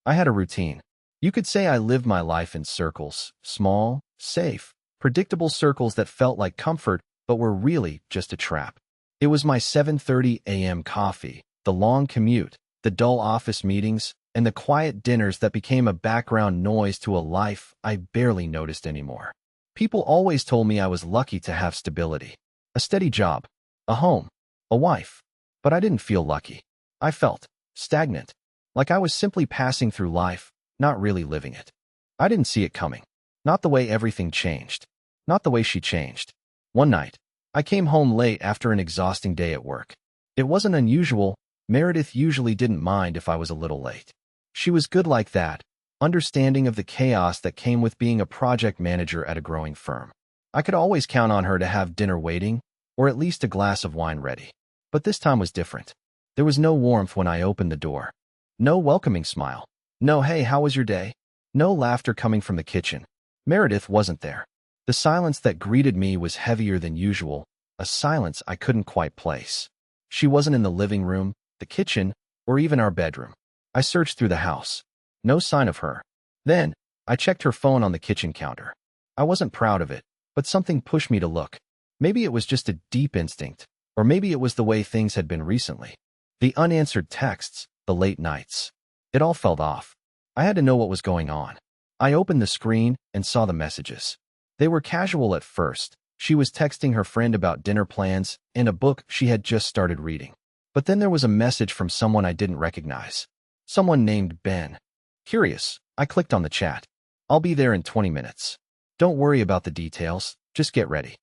I had a routine. You could say I lived my life in circles, small, safe, predictable circles that felt like comfort but were really just a trap. It was my 7:30 a.m. coffee, the long commute, the dull office meetings, and the quiet dinners that became a background noise to a life I barely noticed anymore. People always told me I was lucky to have stability, a steady job, a home, a wife. But I didn't feel lucky. I felt stagnant, like I was simply passing through life, not really living it. I didn't see it coming. Not the way everything changed. Not the way she changed. One night, I came home late after an exhausting day at work. It wasn't unusual. Meredith usually didn't mind if I was a little late. She was good like that, understanding of the chaos that came with being a project manager at a growing firm. I could always count on her to have dinner waiting, or at least a glass of wine ready. But this time was different. There was no warmth when I opened the door. No welcoming smile. No, "Hey, how was your day?" No laughter coming from the kitchen. Meredith wasn't there. The silence that greeted me was heavier than usual, a silence I couldn't quite place. She wasn't in the living room, the kitchen, or even our bedroom. I searched through the house. No sign of her. Then, I checked her phone on the kitchen counter. I wasn't proud of it, but something pushed me to look. Maybe it was just a deep instinct, or maybe it was the way things had been recently. The unanswered texts, the late nights. It all felt off. I had to know what was going on. I opened the screen and saw the messages. They were casual at first. She was texting her friend about dinner plans and a book she had just started reading. But then there was a message from someone I didn't recognize. Someone named Ben. Curious, I clicked on the chat. "I'll be there in 20 minutes. Don't worry about the details, just get ready."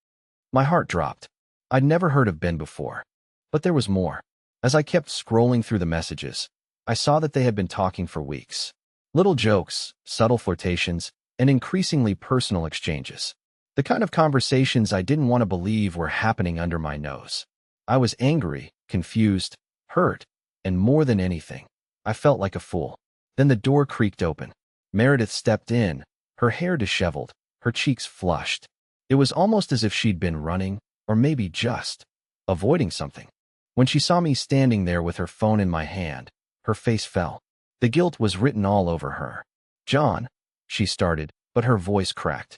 My heart dropped. I'd never heard of Ben before. But there was more. As I kept scrolling through the messages, I saw that they had been talking for weeks. Little jokes, subtle flirtations, and increasingly personal exchanges. The kind of conversations I didn't want to believe were happening under my nose. I was angry, confused, hurt, and more than anything, I felt like a fool. Then the door creaked open. Meredith stepped in, her hair disheveled, her cheeks flushed. It was almost as if she'd been running, or maybe just avoiding something. When she saw me standing there with her phone in my hand, her face fell. The guilt was written all over her. "John," she started, but her voice cracked.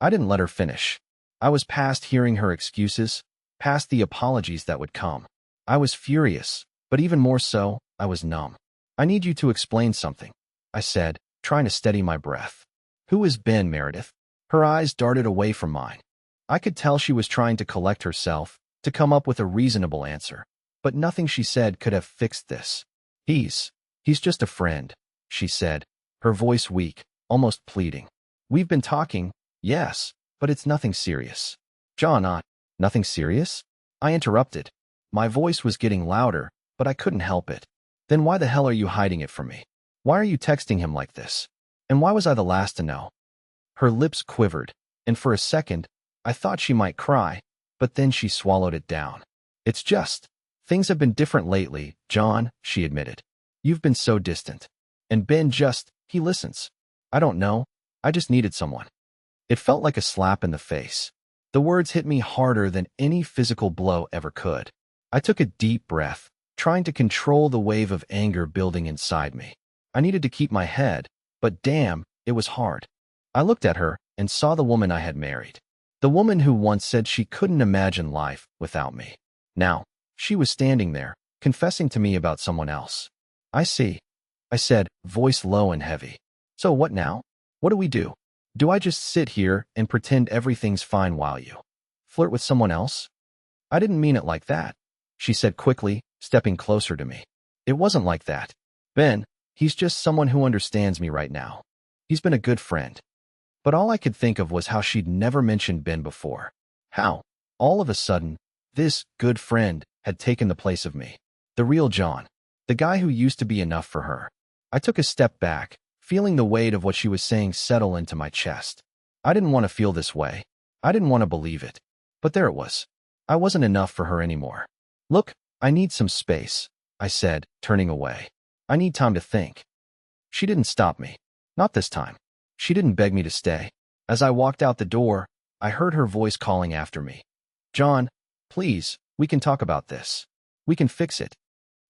I didn't let her finish. I was past hearing her excuses, past the apologies that would come. I was furious, but even more so, I was numb. "I need you to explain something," I said, trying to steady my breath. "Who is Ben, Meredith?" Her eyes darted away from mine. I could tell she was trying to collect herself, to come up with a reasonable answer. But nothing she said could have fixed this. He's just a friend," she said, her voice weak, almost pleading. "We've been talking, yes, but it's nothing serious." "John, nothing serious?" I interrupted. My voice was getting louder, but I couldn't help it. "Then why the hell are you hiding it from me? Why are you texting him like this? And why was I the last to know?" Her lips quivered, and for a second, I thought she might cry, but then she swallowed it down. "It's just, things have been different lately, John," she admitted. "You've been so distant. And Ben he listens. I don't know, I just needed someone." It felt like a slap in the face. The words hit me harder than any physical blow ever could. I took a deep breath, trying to control the wave of anger building inside me. I needed to keep my head, but damn, it was hard. I looked at her and saw the woman I had married. The woman who once said she couldn't imagine life without me. Now, she was standing there, confessing to me about someone else. "I see," I said, voice low and heavy. "So what now? What do we do? Do I just sit here and pretend everything's fine while you flirt with someone else?" "I didn't mean it like that," she said quickly, stepping closer to me. "It wasn't like that. Ben, he's just someone who understands me right now. He's been a good friend." But all I could think of was how she'd never mentioned Ben before. How, all of a sudden, this good friend had taken the place of me. The real John. The guy who used to be enough for her. I took a step back, feeling the weight of what she was saying settle into my chest. I didn't want to feel this way. I didn't want to believe it. But there it was. I wasn't enough for her anymore. "Look, I need some space," I said, turning away. "I need time to think." She didn't stop me. Not this time. She didn't beg me to stay. As I walked out the door, I heard her voice calling after me. "John, please, we can talk about this. We can fix it."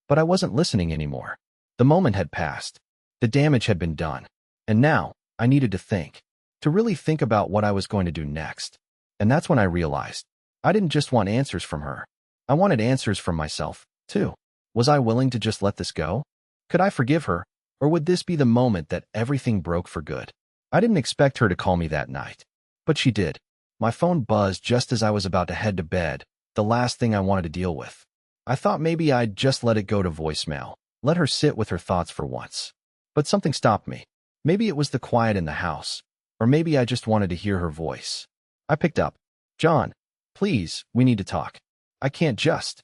But I wasn't listening anymore. The moment had passed. The damage had been done. And now, I needed to think. To really think about what I was going to do next. And that's when I realized. I didn't just want answers from her. I wanted answers from myself, too. Was I willing to just let this go? Could I forgive her? Or would this be the moment that everything broke for good? I didn't expect her to call me that night. But she did. My phone buzzed just as I was about to head to bed, the last thing I wanted to deal with. I thought maybe I'd just let it go to voicemail, let her sit with her thoughts for once. But something stopped me. Maybe it was the quiet in the house, or maybe I just wanted to hear her voice. I picked up. John, please, we need to talk. I can't just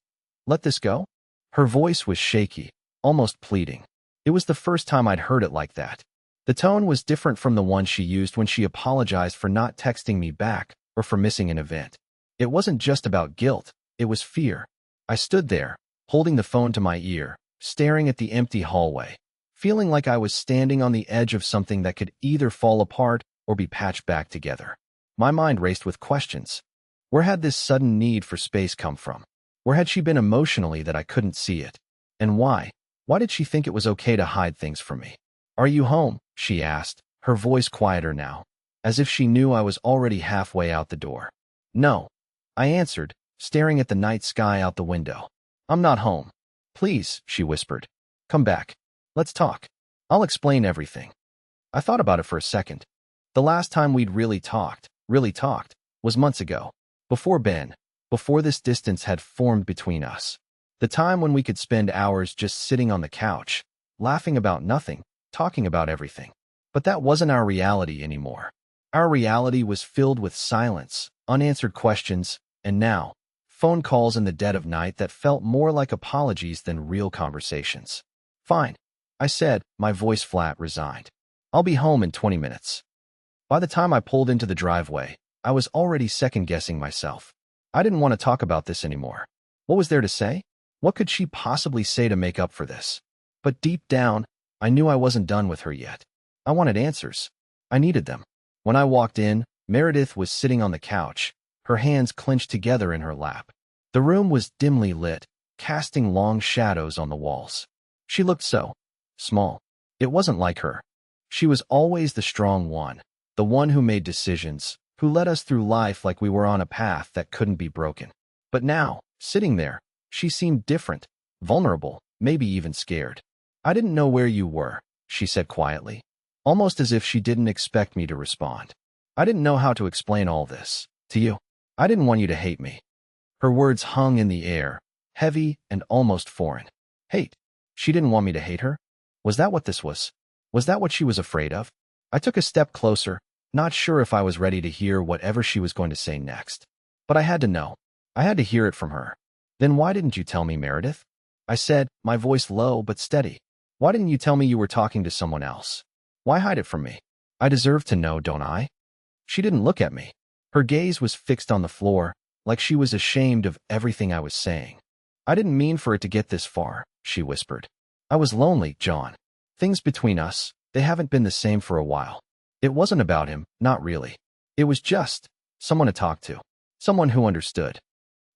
let this go. Her voice was shaky, almost pleading. It was the first time I'd heard it like that. The tone was different from the one she used when she apologized for not texting me back or for missing an event. It wasn't just about guilt, it was fear. I stood there, holding the phone to my ear, staring at the empty hallway, feeling like I was standing on the edge of something that could either fall apart or be patched back together. My mind raced with questions. Where had this sudden need for space come from? Where had she been emotionally that I couldn't see it? And why? Why did she think it was okay to hide things from me? Are you home? She asked, her voice quieter now, as if she knew I was already halfway out the door. No, I answered, staring at the night sky out the window. I'm not home. Please, she whispered. Come back. Let's talk. I'll explain everything. I thought about it for a second. The last time we'd really talked, was months ago. Before Ben, before this distance had formed between us. The time when we could spend hours just sitting on the couch, laughing about nothing, talking about everything. But that wasn't our reality anymore. Our reality was filled with silence, unanswered questions, and now, phone calls in the dead of night that felt more like apologies than real conversations. Fine, I said, my voice flat, resigned. I'll be home in 20 minutes. By the time I pulled into the driveway, I was already second-guessing myself. I didn't want to talk about this anymore. What was there to say? What could she possibly say to make up for this? But deep down, I knew I wasn't done with her yet. I wanted answers. I needed them. When I walked in, Meredith was sitting on the couch, her hands clenched together in her lap. The room was dimly lit, casting long shadows on the walls. She looked so small. It wasn't like her. She was always the strong one, the one who made decisions, who led us through life like we were on a path that couldn't be broken. But now, sitting there, she seemed different, vulnerable, maybe even scared. I didn't know where you were, she said quietly, almost as if she didn't expect me to respond. I didn't know how to explain all this to you. I didn't want you to hate me. Her words hung in the air, heavy and almost foreign. Hate. She didn't want me to hate her? Was that what this was? Was that what she was afraid of? I took a step closer, not sure if I was ready to hear whatever she was going to say next. But I had to know. I had to hear it from her. Then why didn't you tell me, Meredith? I said, my voice low but steady. Why didn't you tell me you were talking to someone else? Why hide it from me? I deserve to know, don't I? She didn't look at me. Her gaze was fixed on the floor, like she was ashamed of everything I was saying. I didn't mean for it to get this far, she whispered. I was lonely, John. Things between us, they haven't been the same for a while. It wasn't about him, not really. It was just someone to talk to, someone who understood.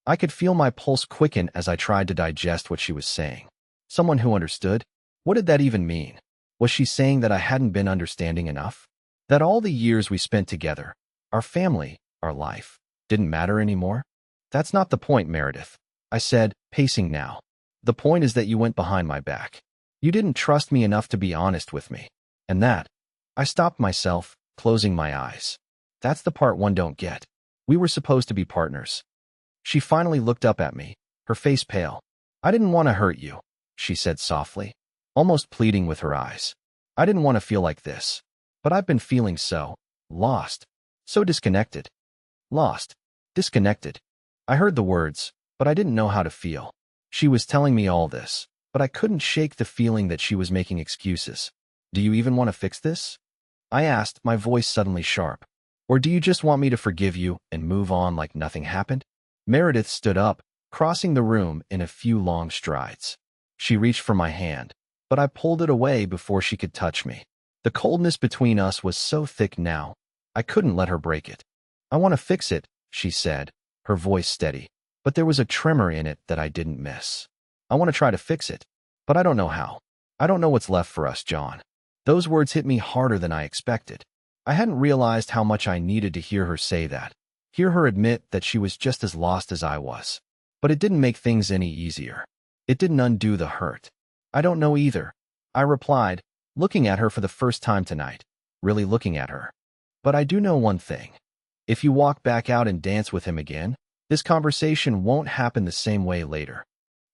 I could feel my pulse quicken as I tried to digest what she was saying. Someone who understood? What did that even mean? Was she saying that I hadn't been understanding enough? That all the years we spent together, our family, our life, didn't matter anymore? That's not the point, Meredith, I said, pacing now. The point is that you went behind my back. You didn't trust me enough to be honest with me. And that, I stopped myself, closing my eyes. That's the part one don't get. We were supposed to be partners. She finally looked up at me, her face pale. I didn't want to hurt you, she said softly, almost pleading with her eyes. I didn't want to feel like this. But I've been feeling so lost, so disconnected. Lost, disconnected. I heard the words, but I didn't know how to feel. She was telling me all this, but I couldn't shake the feeling that she was making excuses. Do you even want to fix this? I asked, my voice suddenly sharp. Or do you just want me to forgive you and move on like nothing happened? Meredith stood up, crossing the room in a few long strides. She reached for my hand, but I pulled it away before she could touch me. The coldness between us was so thick now, I couldn't let her break it. I want to fix it, she said, her voice steady, but there was a tremor in it that I didn't miss. I want to try to fix it, but I don't know how. I don't know what's left for us, John. Those words hit me harder than I expected. I hadn't realized how much I needed to hear her say that, hear her admit that she was just as lost as I was. But it didn't make things any easier. It didn't undo the hurt. I don't know either, I replied, looking at her for the first time tonight, really looking at her. But I do know one thing. If you walk back out and dance with him again, this conversation won't happen the same way later.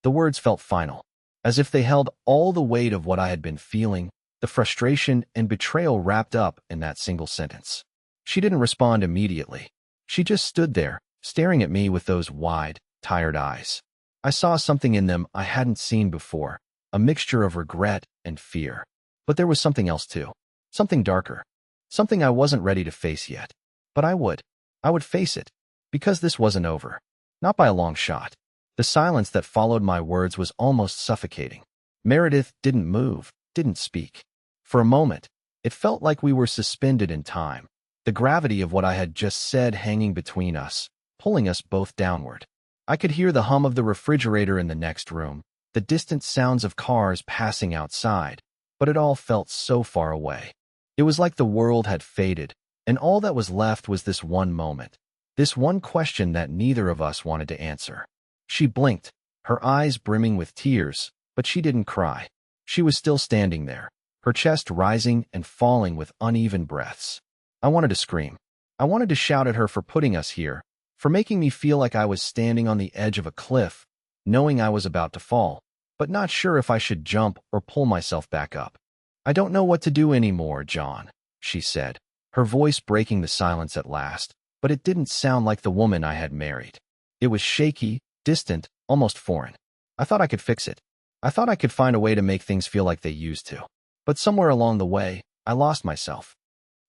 The words felt final, as if they held all the weight of what I had been feeling, the frustration and betrayal wrapped up in that single sentence. She didn't respond immediately. She just stood there, staring at me with those wide, tired eyes. I saw something in them I hadn't seen before, a mixture of regret and fear. But there was something else too, something darker, something I wasn't ready to face yet. But I would face it, because this wasn't over. Not by a long shot. The silence that followed my words was almost suffocating. Meredith didn't move, didn't speak. For a moment, it felt like we were suspended in time, the gravity of what I had just said hanging between us, pulling us both downward. I could hear the hum of the refrigerator in the next room, the distant sounds of cars passing outside, but it all felt so far away. It was like the world had faded, and all that was left was this one moment, this one question that neither of us wanted to answer. She blinked, her eyes brimming with tears, but she didn't cry. She was still standing there, her chest rising and falling with uneven breaths. I wanted to scream. I wanted to shout at her for putting us here, for making me feel like I was standing on the edge of a cliff, knowing I was about to fall, but not sure if I should jump or pull myself back up. I don't know what to do anymore, John, she said, her voice breaking the silence at last, but it didn't sound like the woman I had married. It was shaky, distant, almost foreign. I thought I could fix it. I thought I could find a way to make things feel like they used to. But somewhere along the way, I lost myself.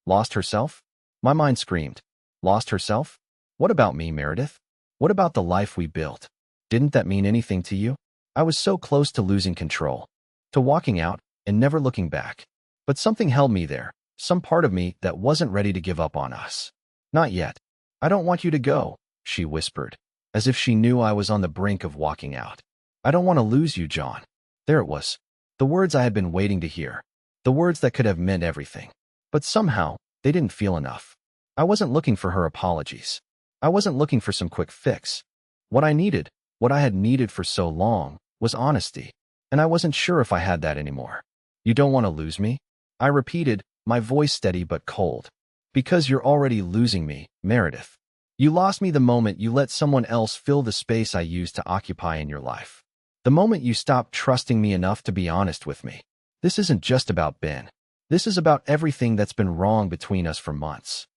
Lost herself? My mind screamed. Lost herself? What about me, Meredith? What about the life we built? Didn't that mean anything to you? I was so close to losing control, to walking out and never looking back. But something held me there, some part of me that wasn't ready to give up on us. Not yet. I don't want you to go, she whispered, as if she knew I was on the brink of walking out. I don't want to lose you, John. There it was. The words I had been waiting to hear. The words that could have meant everything. But somehow, they didn't feel enough. I wasn't looking for her apologies. I wasn't looking for some quick fix. What I needed, what I had needed for so long, was honesty. And I wasn't sure if I had that anymore. You don't want to lose me? I repeated, my voice steady but cold. Because you're already losing me, Meredith. You lost me the moment you let someone else fill the space I used to occupy in your life. The moment you stopped trusting me enough to be honest with me. This isn't just about Ben. This is about everything that's been wrong between us for months.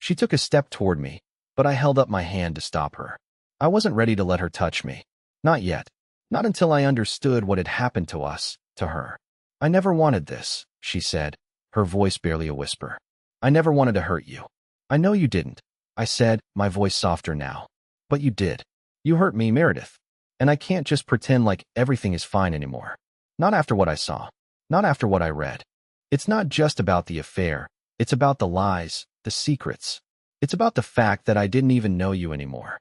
She took a step toward me, but I held up my hand to stop her. I wasn't ready to let her touch me. Not yet. Not until I understood what had happened to us, to her. I never wanted this, she said, her voice barely a whisper. I never wanted to hurt you. I know you didn't, I said, my voice softer now. But you did. You hurt me, Meredith. And I can't just pretend like everything is fine anymore. Not after what I saw. Not after what I read. It's not just about the affair. It's about the lies, the secrets. It's about the fact that I didn't even know you anymore.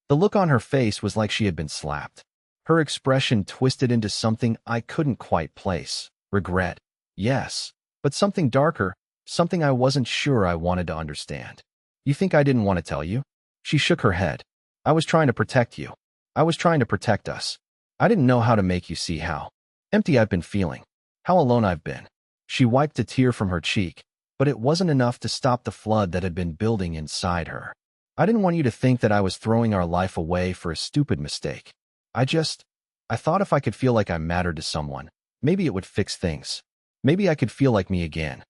The look on her face was like she had been slapped. Her expression twisted into something I couldn't quite place. Regret. Yes. But something darker, something I wasn't sure I wanted to understand. You think I didn't want to tell you? She shook her head. I was trying to protect you. I was trying to protect us. I didn't know how to make you see how empty I've been feeling, how alone I've been. She wiped a tear from her cheek, but it wasn't enough to stop the flood that had been building inside her. I didn't want you to think that I was throwing our life away for a stupid mistake. I thought if I could feel like I mattered to someone, maybe it would fix things. Maybe I could feel like me again.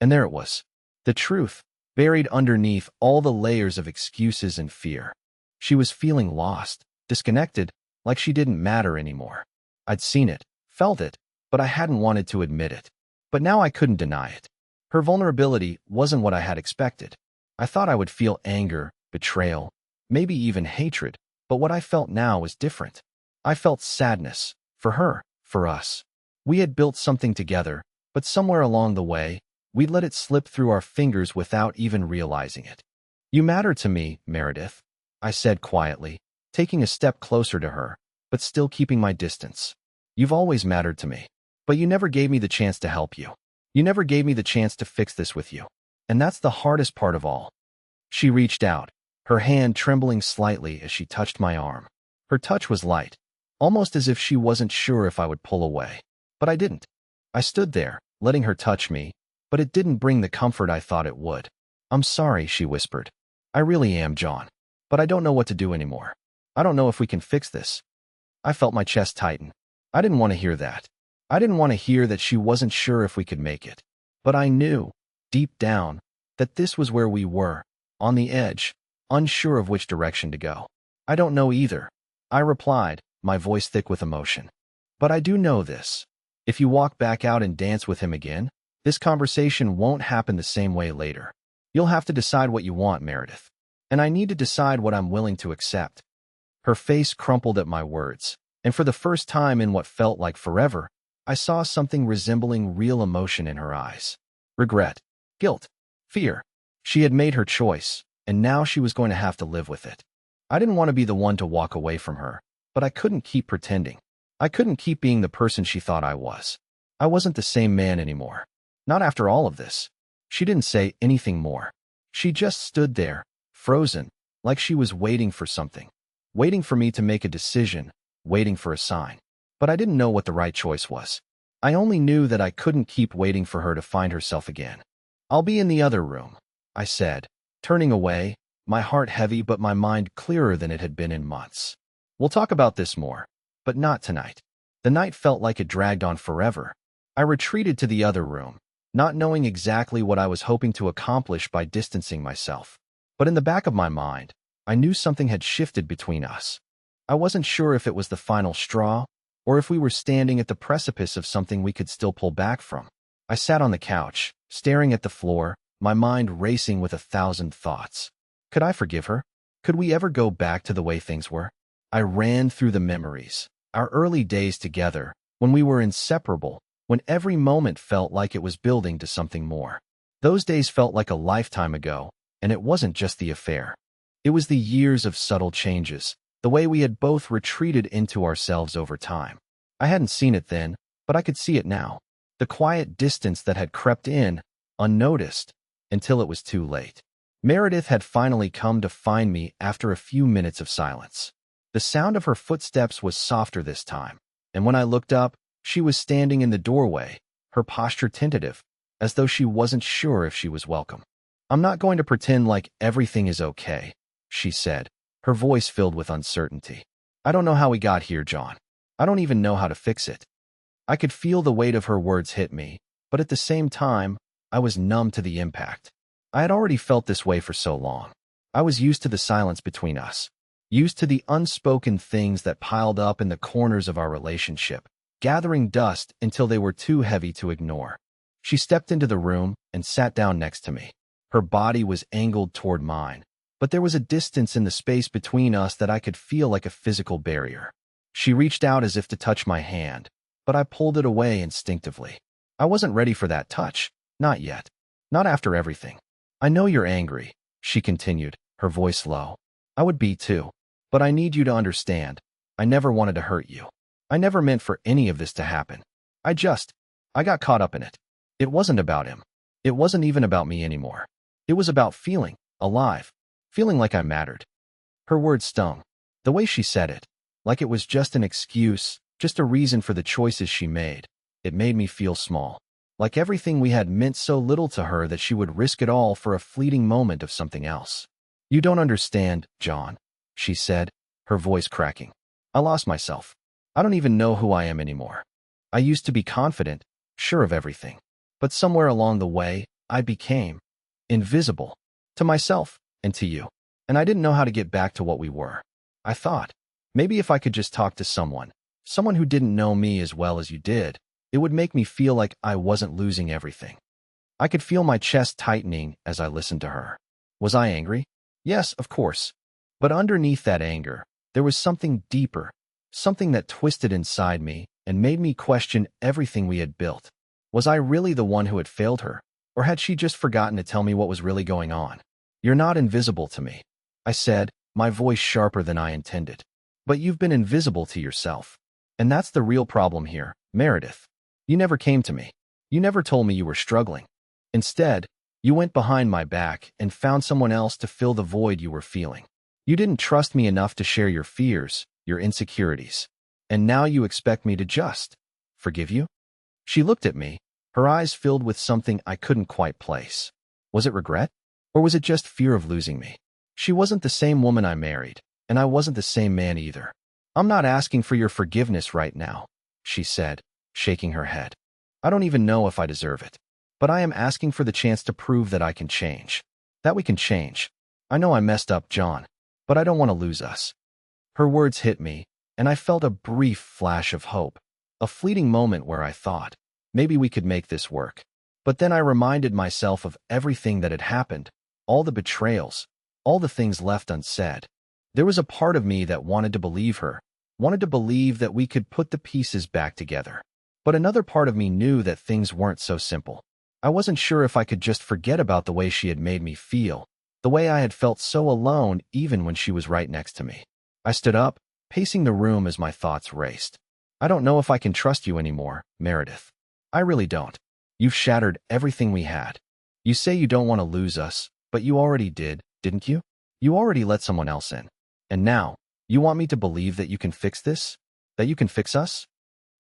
And there it was. The truth, buried underneath all the layers of excuses and fear. She was feeling lost, disconnected, like she didn't matter anymore. I'd seen it, felt it, but I hadn't wanted to admit it. But now I couldn't deny it. Her vulnerability wasn't what I had expected. I thought I would feel anger, betrayal, maybe even hatred, but what I felt now was different. I felt sadness, for her, for us. We had built something together, but somewhere along the way, we'd let it slip through our fingers without even realizing it. You matter to me, Meredith, I said quietly, taking a step closer to her, but still keeping my distance. You've always mattered to me, but you never gave me the chance to help you. You never gave me the chance to fix this with you. And that's the hardest part of all. She reached out, her hand trembling slightly as she touched my arm. Her touch was light, almost as if she wasn't sure if I would pull away. But I didn't. I stood there, letting her touch me, but it didn't bring the comfort I thought it would. I'm sorry, she whispered. I really am, John. But I don't know what to do anymore. I don't know if we can fix this. I felt my chest tighten. I didn't want to hear that. I didn't want to hear that she wasn't sure if we could make it. But I knew, deep down, that this was where we were, on the edge, unsure of which direction to go. I don't know either, I replied, my voice thick with emotion. But I do know this. If you walk back out and dance with him again, this conversation won't happen the same way later. You'll have to decide what you want, Meredith. And I need to decide what I'm willing to accept. Her face crumpled at my words, and for the first time in what felt like forever, I saw something resembling real emotion in her eyes. Regret, guilt, fear. She had made her choice, and now she was going to have to live with it. I didn't want to be the one to walk away from her, but I couldn't keep pretending. I couldn't keep being the person she thought I was. I wasn't the same man anymore. Not after all of this. She didn't say anything more. She just stood there, frozen, like she was waiting for something. Waiting for me to make a decision, waiting for a sign. But I didn't know what the right choice was. I only knew that I couldn't keep waiting for her to find herself again. I'll be in the other room, I said, turning away, my heart heavy but my mind clearer than it had been in months. We'll talk about this more, but not tonight. The night felt like it dragged on forever. I retreated to the other room, not knowing exactly what I was hoping to accomplish by distancing myself. But in the back of my mind, I knew something had shifted between us. I wasn't sure if it was the final straw, or if we were standing at the precipice of something we could still pull back from. I sat on the couch, staring at the floor, my mind racing with 1,000 thoughts. Could I forgive her? Could we ever go back to the way things were? I ran through the memories, our early days together, when we were inseparable, when every moment felt like it was building to something more. Those days felt like a lifetime ago, and it wasn't just the affair. It was the years of subtle changes, the way we had both retreated into ourselves over time. I hadn't seen it then, but I could see it now. The quiet distance that had crept in, unnoticed, until it was too late. Meredith had finally come to find me after a few minutes of silence. The sound of her footsteps was softer this time, and when I looked up, she was standing in the doorway, her posture tentative, as though she wasn't sure if she was welcome. I'm not going to pretend like everything is okay, she said, her voice filled with uncertainty. I don't know how we got here, John. I don't even know how to fix it. I could feel the weight of her words hit me, but at the same time, I was numb to the impact. I had already felt this way for so long. I was used to the silence between us, used to the unspoken things that piled up in the corners of our relationship, gathering dust until they were too heavy to ignore. She stepped into the room and sat down next to me. Her body was angled toward mine, but there was a distance in the space between us that I could feel like a physical barrier. She reached out as if to touch my hand, but I pulled it away instinctively. I wasn't ready for that touch, not yet. Not after everything. I know you're angry, she continued, her voice low. I would be too, but I need you to understand. I never wanted to hurt you. I never meant for any of this to happen. I got caught up in it. It wasn't about him. It wasn't even about me anymore. It was about feeling alive, feeling like I mattered. Her words stung. The way she said it, like it was just an excuse, just a reason for the choices she made. It made me feel small. Like everything we had meant so little to her that she would risk it all for a fleeting moment of something else. You don't understand, John, she said, her voice cracking. I lost myself. I don't even know who I am anymore. I used to be confident, sure of everything. But somewhere along the way, I became invisible to myself and to you. And I didn't know how to get back to what we were. I thought, maybe if I could just talk to someone who didn't know me as well as you did, it would make me feel like I wasn't losing everything. I could feel my chest tightening as I listened to her. Was I angry? Yes, of course. But underneath that anger, there was something deeper, something that twisted inside me and made me question everything we had built. Was I really the one who had failed her, or had she just forgotten to tell me what was really going on? You're not invisible to me, I said, my voice sharper than I intended. But you've been invisible to yourself. And that's the real problem here, Meredith. You never came to me. You never told me you were struggling. Instead, you went behind my back and found someone else to fill the void you were feeling. You didn't trust me enough to share your fears, your insecurities. And now you expect me to just forgive you? She looked at me, her eyes filled with something I couldn't quite place. Was it regret? Or was it just fear of losing me? She wasn't the same woman I married, and I wasn't the same man either. I'm not asking for your forgiveness right now, she said, shaking her head. I don't even know if I deserve it. But I am asking for the chance to prove that I can change. That we can change. I know I messed up, John, but I don't want to lose us. Her words hit me, and I felt a brief flash of hope, a fleeting moment where I thought, maybe we could make this work. But then I reminded myself of everything that had happened, all the betrayals, all the things left unsaid. There was a part of me that wanted to believe her, wanted to believe that we could put the pieces back together. But another part of me knew that things weren't so simple. I wasn't sure if I could just forget about the way she had made me feel, the way I had felt so alone even when she was right next to me. I stood up, pacing the room as my thoughts raced. I don't know if I can trust you anymore, Meredith. I really don't. You've shattered everything we had. You say you don't want to lose us, but you already did, didn't you? You already let someone else in. And now, you want me to believe that you can fix this? That you can fix us?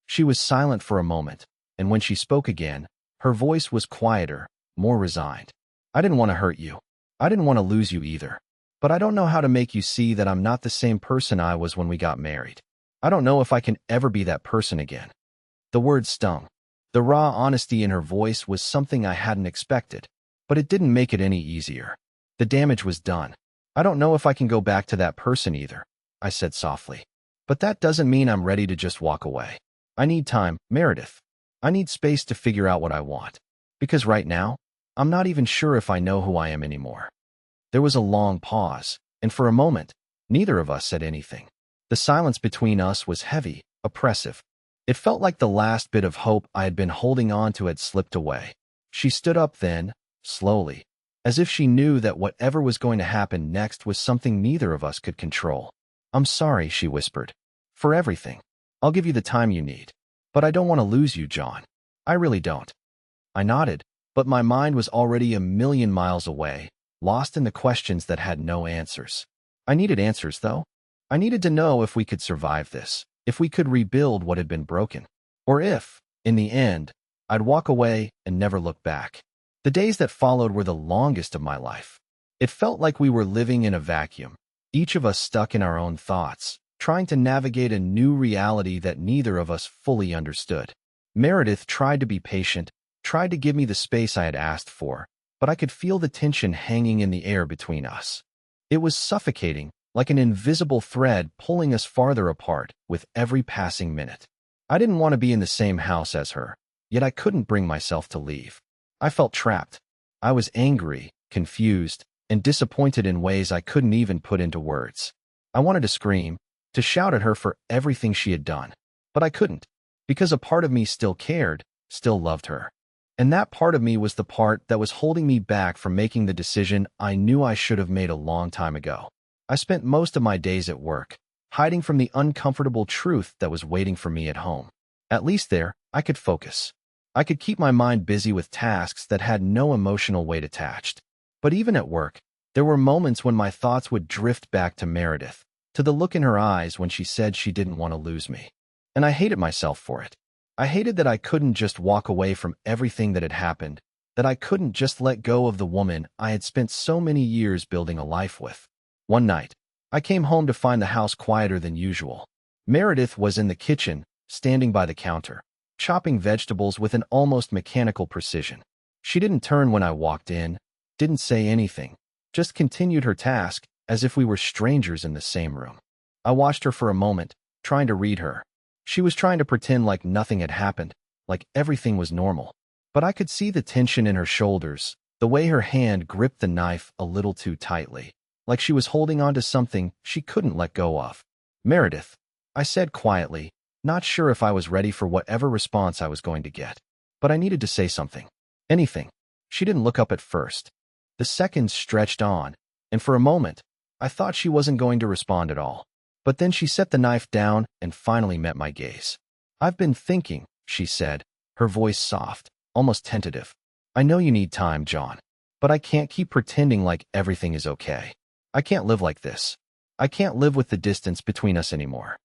She was silent for a moment, and when she spoke again, her voice was quieter, more resigned. I didn't want to hurt you. I didn't want to lose you either. But I don't know how to make you see that I'm not the same person I was when we got married. I don't know if I can ever be that person again. The words stung. The raw honesty in her voice was something I hadn't expected, but it didn't make it any easier. The damage was done. I don't know if I can go back to that person either, I said softly. But that doesn't mean I'm ready to just walk away. I need time, Meredith. I need space to figure out what I want. Because right now, I'm not even sure if I know who I am anymore. There was a long pause, and for a moment, neither of us said anything. The silence between us was heavy, oppressive. It felt like the last bit of hope I had been holding on to had slipped away. She stood up then, slowly, as if she knew that whatever was going to happen next was something neither of us could control. I'm sorry, she whispered. For everything. I'll give you the time you need. But I don't want to lose you, John. I really don't. I nodded, but my mind was already a million miles away, lost in the questions that had no answers. I needed answers, though. I needed to know if we could survive this, if we could rebuild what had been broken, or if, in the end, I'd walk away and never look back. The days that followed were the longest of my life. It felt like we were living in a vacuum, each of us stuck in our own thoughts, trying to navigate a new reality that neither of us fully understood. Meredith tried to be patient, tried to give me the space I had asked for, but I could feel the tension hanging in the air between us. It was suffocating, like an invisible thread pulling us farther apart with every passing minute. I didn't want to be in the same house as her, yet I couldn't bring myself to leave. I felt trapped. I was angry, confused, and disappointed in ways I couldn't even put into words. I wanted to scream, to shout at her for everything she had done. But I couldn't, because a part of me still cared, still loved her. And that part of me was the part that was holding me back from making the decision I knew I should have made a long time ago. I spent most of my days at work, hiding from the uncomfortable truth that was waiting for me at home. At least there, I could focus. I could keep my mind busy with tasks that had no emotional weight attached. But even at work, there were moments when my thoughts would drift back to Meredith, to the look in her eyes when she said she didn't want to lose me. And I hated myself for it. I hated that I couldn't just walk away from everything that had happened, that I couldn't just let go of the woman I had spent so many years building a life with. One night, I came home to find the house quieter than usual. Meredith was in the kitchen, standing by the counter, chopping vegetables with an almost mechanical precision. She didn't turn when I walked in, didn't say anything, just continued her task as if we were strangers in the same room. I watched her for a moment, trying to read her. She was trying to pretend like nothing had happened, like everything was normal. But I could see the tension in her shoulders, the way her hand gripped the knife a little too tightly, like she was holding on to something she couldn't let go of. Meredith, I said quietly, not sure if I was ready for whatever response I was going to get. But I needed to say something. Anything. She didn't look up at first. The seconds stretched on, and for a moment, I thought she wasn't going to respond at all. But then she set the knife down and finally met my gaze. I've been thinking, she said, her voice soft, almost tentative. I know you need time, John, but I can't keep pretending like everything is okay. I can't live like this. I can't live with the distance between us anymore.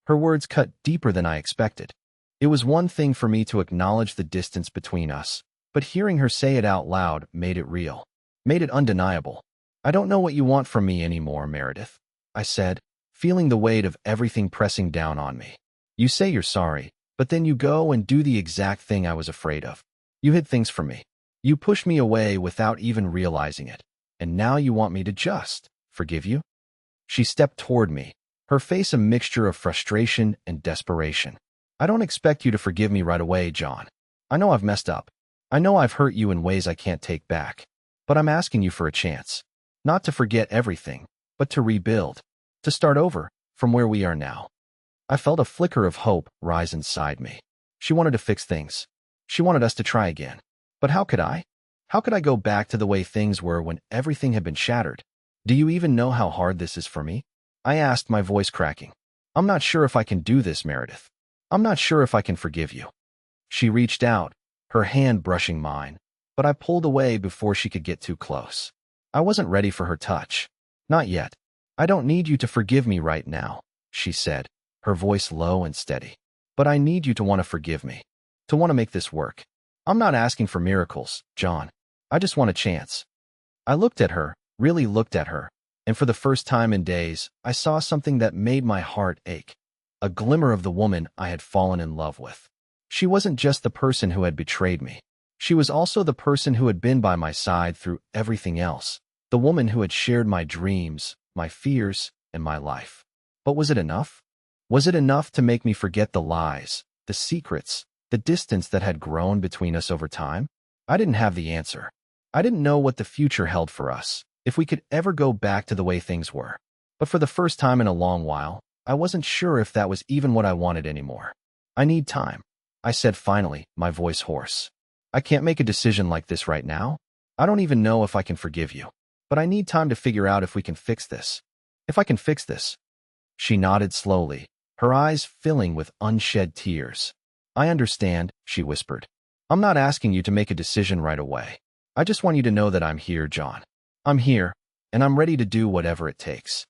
Her words cut deeper than I expected. It was one thing for me to acknowledge the distance between us, but hearing her say it out loud made it real, made it undeniable. I don't know what you want from me anymore, Meredith, I said, feeling the weight of everything pressing down on me. You say you're sorry, but then you go and do the exact thing I was afraid of. You hid things from me. You pushed me away without even realizing it. And now you want me to just forgive you? She stepped toward me, her face a mixture of frustration and desperation. I don't expect you to forgive me right away, John. I know I've messed up. I know I've hurt you in ways I can't take back. But I'm asking you for a chance. Not to forget everything, but to rebuild. To start over from where we are now. I felt a flicker of hope rise inside me. She wanted to fix things. She wanted us to try again. But how could I? How could I go back to the way things were when everything had been shattered? Do you even know how hard this is for me? I asked, my voice cracking. I'm not sure if I can do this, Meredith. I'm not sure if I can forgive you. She reached out, her hand brushing mine, but I pulled away before she could get too close. I wasn't ready for her touch. Not yet. I don't need you to forgive me right now, she said, her voice low and steady. But I need you to want to forgive me, to want to make this work. I'm not asking for miracles, John. I just want a chance. I looked at her, really looked at her, and for the first time in days, I saw something that made my heart ache. A glimmer of the woman I had fallen in love with. She wasn't just the person who had betrayed me. She was also the person who had been by my side through everything else. The woman who had shared my dreams, my fears, and my life. But was it enough? Was it enough to make me forget the lies, the secrets, the distance that had grown between us over time? I didn't have the answer. I didn't know what the future held for us, if we could ever go back to the way things were. But for the first time in a long while, I wasn't sure if that was even what I wanted anymore. I need time, I said finally, my voice hoarse. I can't make a decision like this right now. I don't even know if I can forgive you. But I need time to figure out if we can fix this. If I can fix this. She nodded slowly, her eyes filling with unshed tears. I understand, she whispered. I'm not asking you to make a decision right away. I just want you to know that I'm here, John. I'm here, and I'm ready to do whatever it takes.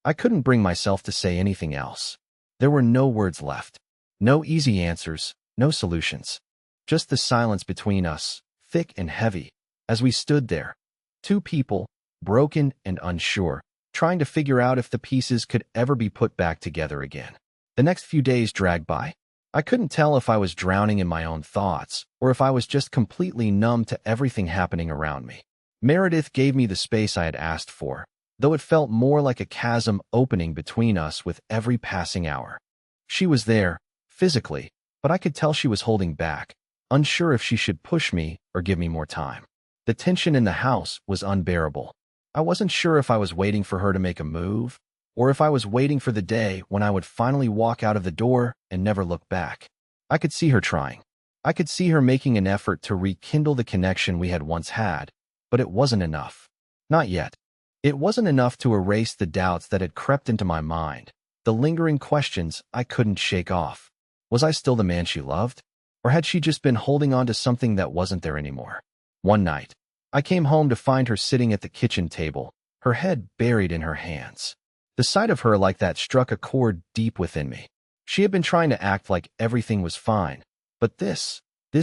I couldn't bring myself to say anything else. There were no words left. No easy answers, no solutions. Just the silence between us, thick and heavy, as we stood there. Two people, broken and unsure, trying to figure out if the pieces could ever be put back together again. The next few days dragged by. I couldn't tell if I was drowning in my own thoughts, or if I was just completely numb to everything happening around me. Meredith gave me the space I had asked for, though it felt more like a chasm opening between us with every passing hour. She was there, physically, but I could tell she was holding back, unsure if she should push me or give me more time. The tension in the house was unbearable. I wasn't sure if I was waiting for her to make a move, or if I was waiting for the day when I would finally walk out of the door and never look back. I could see her trying. I could see her making an effort to rekindle the connection we had once had, but it wasn't enough. Not yet. It wasn't enough to erase the doubts that had crept into my mind, the lingering questions I couldn't shake off. Was I still the man she loved? Or had she just been holding on to something that wasn't there anymore? One night, I came home to find her sitting at the kitchen table, her head buried in her hands. The sight of her like that struck a chord deep within me. She had been trying to act like everything was fine, but this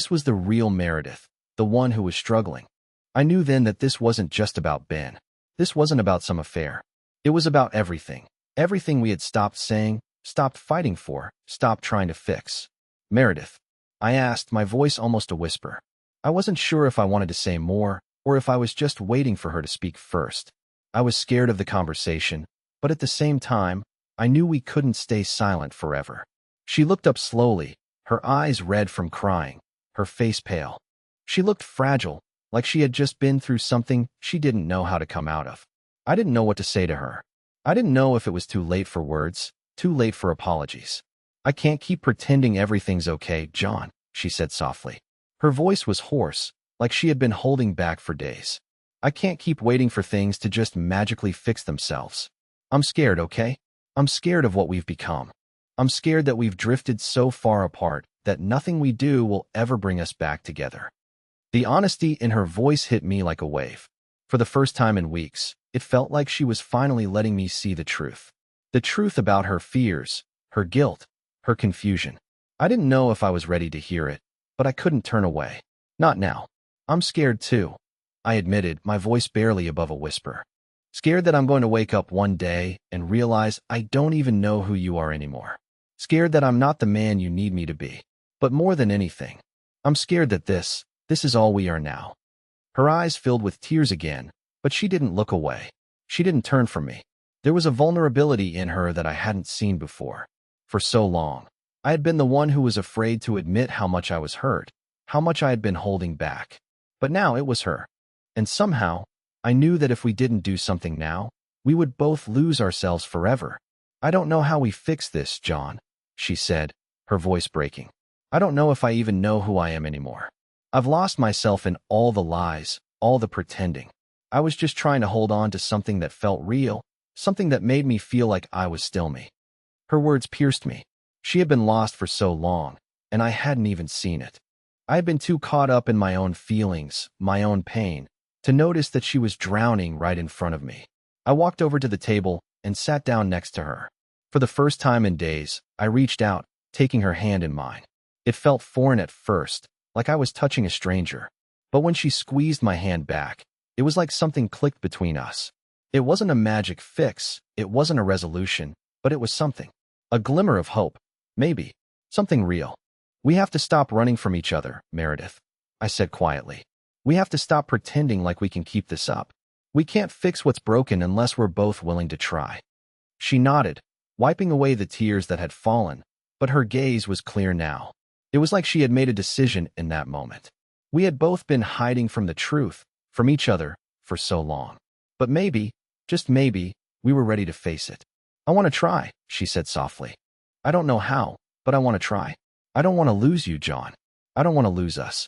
was the real Meredith, the one who was struggling. I knew then that this wasn't just about Ben. This wasn't about some affair. It was about everything. Everything we had stopped saying, stopped fighting for, stopped trying to fix. Meredith, I asked, my voice almost a whisper. I wasn't sure if I wanted to say more, or if I was just waiting for her to speak first. I was scared of the conversation, but at the same time, I knew we couldn't stay silent forever. She looked up slowly, her eyes red from crying, her face pale. She looked fragile, like she had just been through something she didn't know how to come out of. I didn't know what to say to her. I didn't know if it was too late for words, too late for apologies. I can't keep pretending everything's okay, John, she said softly. Her voice was hoarse, like she had been holding back for days. I can't keep waiting for things to just magically fix themselves. I'm scared, okay? I'm scared of what we've become. I'm scared that we've drifted so far apart that nothing we do will ever bring us back together. The honesty in her voice hit me like a wave. For the first time in weeks, it felt like she was finally letting me see the truth. The truth about her fears, her guilt, her confusion. I didn't know if I was ready to hear it, but I couldn't turn away. Not now. I'm scared too, I admitted, my voice barely above a whisper. Scared that I'm going to wake up one day and realize I don't even know who you are anymore. Scared that I'm not the man you need me to be. But more than anything, I'm scared that this is all we are now. Her eyes filled with tears again, but she didn't look away. She didn't turn from me. There was a vulnerability in her that I hadn't seen before. For so long, I had been the one who was afraid to admit how much I was hurt, how much I had been holding back. But now it was her. And somehow, I knew that if we didn't do something now, we would both lose ourselves forever. I don't know how we fix this, John, she said, her voice breaking. I don't know if I even know who I am anymore. I've lost myself in all the lies, all the pretending. I was just trying to hold on to something that felt real, something that made me feel like I was still me. Her words pierced me. She had been lost for so long, and I hadn't even seen it. I had been too caught up in my own feelings, my own pain, to notice that she was drowning right in front of me. I walked over to the table and sat down next to her. For the first time in days, I reached out, taking her hand in mine. It felt foreign at first, like I was touching a stranger. But when she squeezed my hand back, it was like something clicked between us. It wasn't a magic fix, it wasn't a resolution, but it was something. A glimmer of hope, maybe, something real. We have to stop running from each other, Meredith, I said quietly. We have to stop pretending like we can keep this up. We can't fix what's broken unless we're both willing to try. She nodded, wiping away the tears that had fallen, but her gaze was clear now. It was like she had made a decision in that moment. We had both been hiding from the truth, from each other, for so long. But maybe, just maybe, we were ready to face it. I want to try, she said softly. I don't know how, but I want to try. I don't want to lose you, John. I don't want to lose us.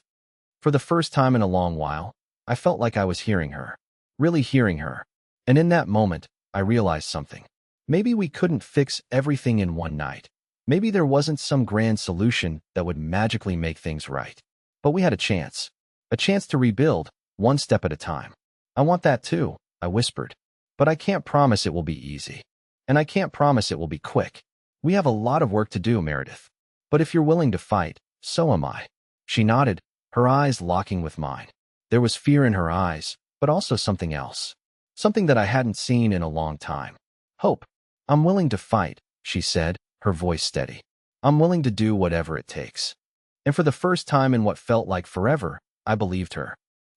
For the first time in a long while, I felt like I was hearing her, really hearing her. And in that moment, I realized something. Maybe we couldn't fix everything in one night. Maybe there wasn't some grand solution that would magically make things right. But we had a chance to rebuild, one step at a time. I want that too, I whispered. But I can't promise it will be easy. And I can't promise it will be quick. We have a lot of work to do, Meredith. But if you're willing to fight, so am I. She nodded, her eyes locking with mine. There was fear in her eyes, but also something else. Something that I hadn't seen in a long time. Hope. I'm willing to fight, she said, her voice steady. I'm willing to do whatever it takes. And for the first time in what felt like forever, I believed her.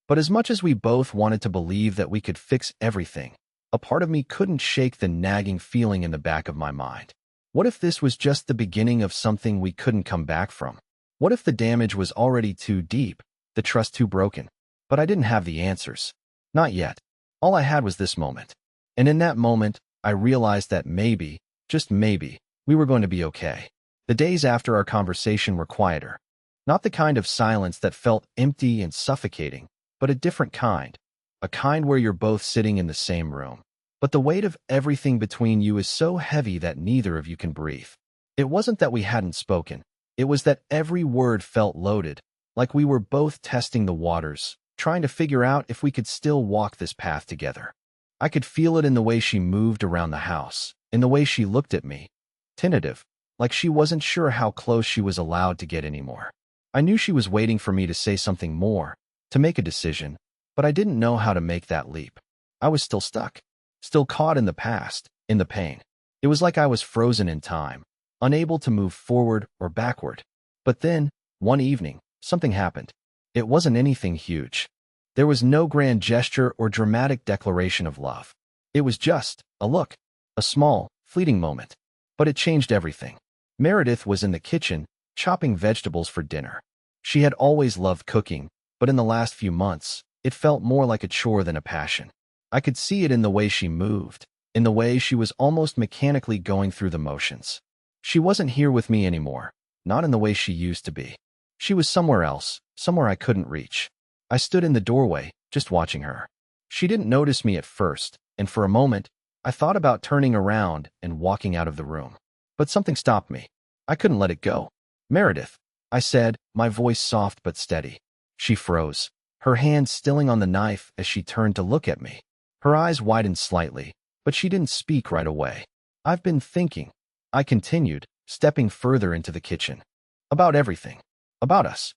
But as much as we both wanted to believe that we could fix everything, a part of me couldn't shake the nagging feeling in the back of my mind. What if this was just the beginning of something we couldn't come back from? What if the damage was already too deep, the trust too broken? But I didn't have the answers. Not yet. All I had was this moment. And in that moment, I realized that maybe, just maybe, we were going to be okay. The days after our conversation were quieter. Not the kind of silence that felt empty and suffocating, but a different kind. A kind where you're both sitting in the same room. But the weight of everything between you is so heavy that neither of you can breathe. It wasn't that we hadn't spoken. It was that every word felt loaded, like we were both testing the waters, trying to figure out if we could still walk this path together. I could feel it in the way she moved around the house, in the way she looked at me. Tentative, like she wasn't sure how close she was allowed to get anymore. I knew she was waiting for me to say something more, to make a decision, but I didn't know how to make that leap. I was still stuck, still caught in the past, in the pain. It was like I was frozen in time, unable to move forward or backward. But then, one evening, something happened. It wasn't anything huge. There was no grand gesture or dramatic declaration of love. It was just a look, a small, fleeting moment. But it changed everything. Meredith was in the kitchen, chopping vegetables for dinner. She had always loved cooking, but in the last few months, it felt more like a chore than a passion. I could see it in the way she moved, in the way she was almost mechanically going through the motions. She wasn't here with me anymore, not in the way she used to be. She was somewhere else, somewhere I couldn't reach. I stood in the doorway, just watching her. She didn't notice me at first, and for a moment, I thought about turning around and walking out of the room. But something stopped me. I couldn't let it go. Meredith, I said, my voice soft but steady. She froze, her hand stilling on the knife as she turned to look at me. Her eyes widened slightly, but she didn't speak right away. I've been thinking, I continued, stepping further into the kitchen. About everything. About us.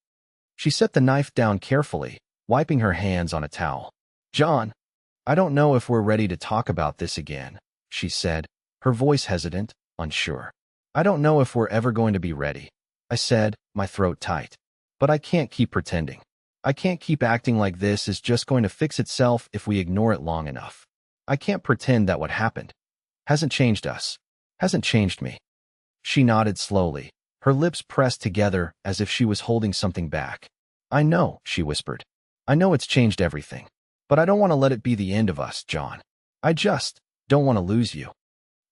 She set the knife down carefully, wiping her hands on a towel. John, I don't know if we're ready to talk about this again, she said, her voice hesitant, unsure. I don't know if we're ever going to be ready, I said, my throat tight. But I can't keep pretending. I can't keep acting like this is just going to fix itself if we ignore it long enough. I can't pretend that what happened hasn't changed us, hasn't changed me. She nodded slowly, her lips pressed together as if she was holding something back. I know, she whispered. I know it's changed everything. But I don't want to let it be the end of us, John. I just don't want to lose you.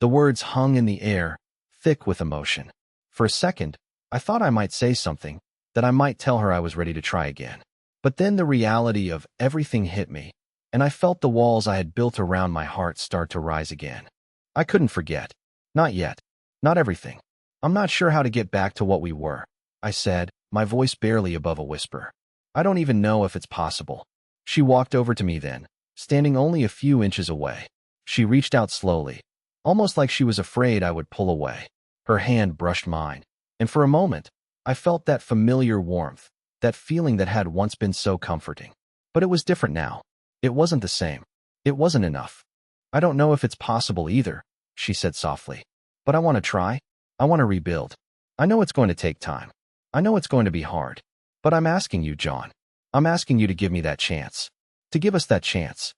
The words hung in the air, thick with emotion. For a second, I thought I might say something, that I might tell her I was ready to try again. But then the reality of everything hit me, and I felt the walls I had built around my heart start to rise again. I couldn't forget. Not yet. Not everything. I'm not sure how to get back to what we were, I said, my voice barely above a whisper. I don't even know if it's possible. She walked over to me then, standing only a few inches away. She reached out slowly, almost like she was afraid I would pull away. Her hand brushed mine, and for a moment, I felt that familiar warmth, that feeling that had once been so comforting. But it was different now. It wasn't the same. It wasn't enough. I don't know if it's possible either, she said softly. But I want to try. I want to rebuild. I know it's going to take time. I know it's going to be hard. But I'm asking you, John. I'm asking you to give me that chance. To give us that chance.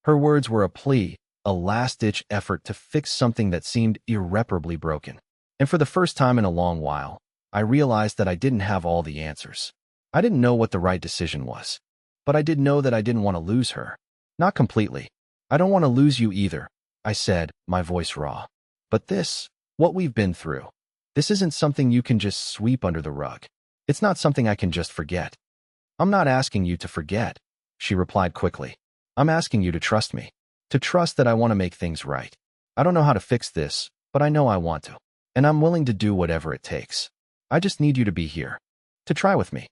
Her words were a plea, a last-ditch effort to fix something that seemed irreparably broken. And for the first time in a long while, I realized that I didn't have all the answers. I didn't know what the right decision was. But I did know that I didn't want to lose her. Not completely. I don't want to lose you either, I said, my voice raw. But this, what we've been through, this isn't something you can just sweep under the rug. It's not something I can just forget. I'm not asking you to forget, she replied quickly. I'm asking you to trust me. To trust that I want to make things right. I don't know how to fix this, but I know I want to. And I'm willing to do whatever it takes. I just need you to be here. To try with me.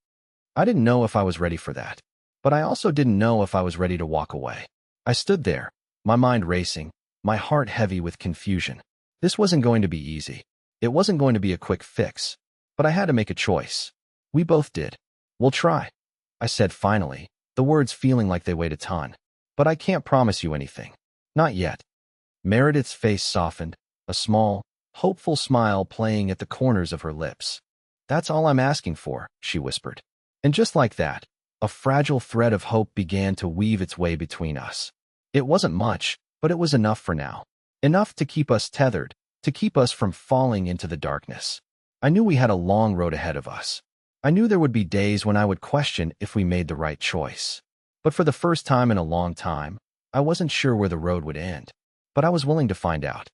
I didn't know if I was ready for that. But I also didn't know if I was ready to walk away. I stood there, my mind racing, my heart heavy with confusion. This wasn't going to be easy. It wasn't going to be a quick fix. But I had to make a choice. We both did. We'll try, I said finally, the words feeling like they weighed a ton. But I can't promise you anything. Not yet. Meredith's face softened, a small, hopeful smile playing at the corners of her lips. That's all I'm asking for, she whispered. And just like that, a fragile thread of hope began to weave its way between us. It wasn't much, but it was enough for now. Enough to keep us tethered, to keep us from falling into the darkness. I knew we had a long road ahead of us. I knew there would be days when I would question if we made the right choice. But for the first time in a long time, I wasn't sure where the road would end. But I was willing to find out.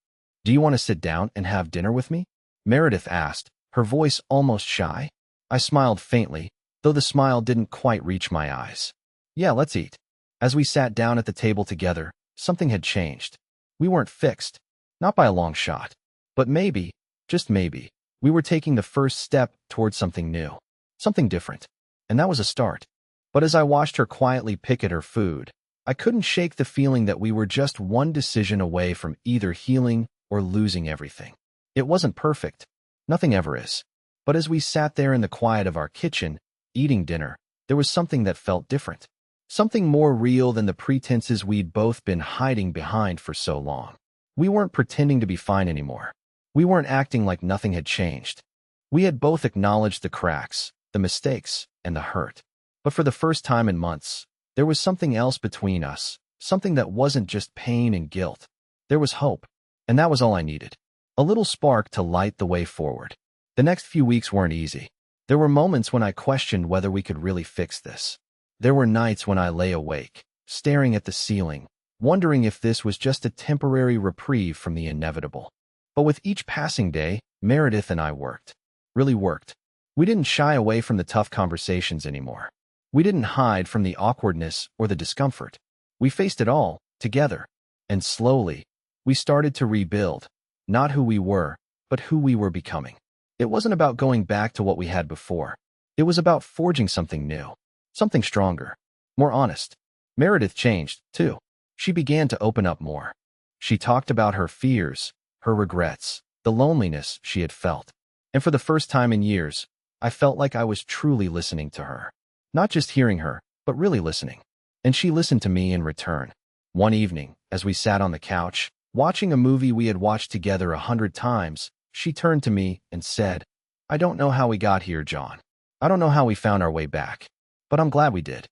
Do you want to sit down and have dinner with me? Meredith asked, her voice almost shy. I smiled faintly, though the smile didn't quite reach my eyes. Yeah, let's eat. As we sat down at the table together, something had changed. We weren't fixed. Not by a long shot. But maybe, just maybe, we were taking the first step towards something new. Something different. And that was a start. But as I watched her quietly pick at her food, I couldn't shake the feeling that we were just one decision away from either healing or losing everything. It wasn't perfect. Nothing ever is. But as we sat there in the quiet of our kitchen, eating dinner, there was something that felt different. Something more real than the pretenses we'd both been hiding behind for so long. We weren't pretending to be fine anymore. We weren't acting like nothing had changed. We had both acknowledged the cracks, the mistakes, and the hurt. But for the first time in months, there was something else between us, something that wasn't just pain and guilt. There was hope, and that was all I needed. A little spark to light the way forward. The next few weeks weren't easy. There were moments when I questioned whether we could really fix this. There were nights when I lay awake, staring at the ceiling, wondering if this was just a temporary reprieve from the inevitable. But with each passing day, Meredith and I worked. Really worked. We didn't shy away from the tough conversations anymore. We didn't hide from the awkwardness or the discomfort. We faced it all, together. And slowly, we started to rebuild. Not who we were, but who we were becoming. It wasn't about going back to what we had before. It was about forging something new, something stronger, more honest. Meredith changed, too. She began to open up more. She talked about her fears, her regrets, the loneliness she had felt. And for the first time in years, I felt like I was truly listening to her. Not just hearing her, but really listening. And she listened to me in return. One evening, as we sat on the couch, watching a movie we had watched together 100 times, she turned to me and said, "I don't know how we got here, John. I don't know how we found our way back. But I'm glad we did."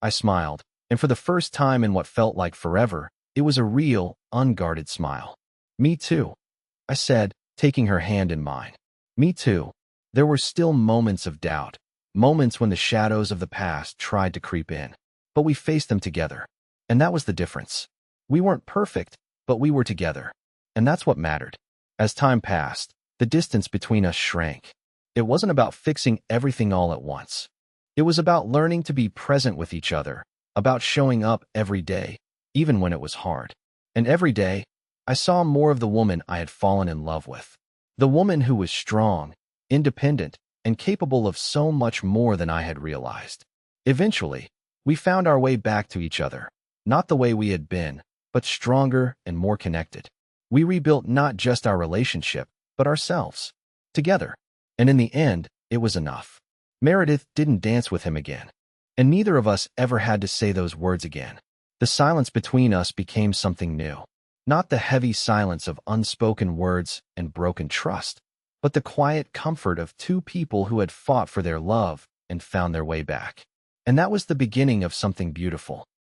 I smiled, and for the first time in what felt like forever, it was a real, unguarded smile. "Me too," I said, taking her hand in mine. "Me too." There were still moments of doubt, moments when the shadows of the past tried to creep in. But we faced them together. And that was the difference. We weren't perfect, but we were together. And that's what mattered. As time passed, the distance between us shrank. It wasn't about fixing everything all at once. It was about learning to be present with each other, about showing up every day, even when it was hard. And every day, I saw more of the woman I had fallen in love with. The woman who was strong, independent, and capable of so much more than I had realized. Eventually, we found our way back to each other, not the way we had been, but stronger and more connected. We rebuilt not just our relationship, but ourselves, together. And in the end, it was enough. Meredith didn't dance with him again, and neither of us ever had to say those words again. The silence between us became something new. Not the heavy silence of unspoken words and broken trust, but the quiet comfort of two people who had fought for their love and found their way back. And that was the beginning of something beautiful.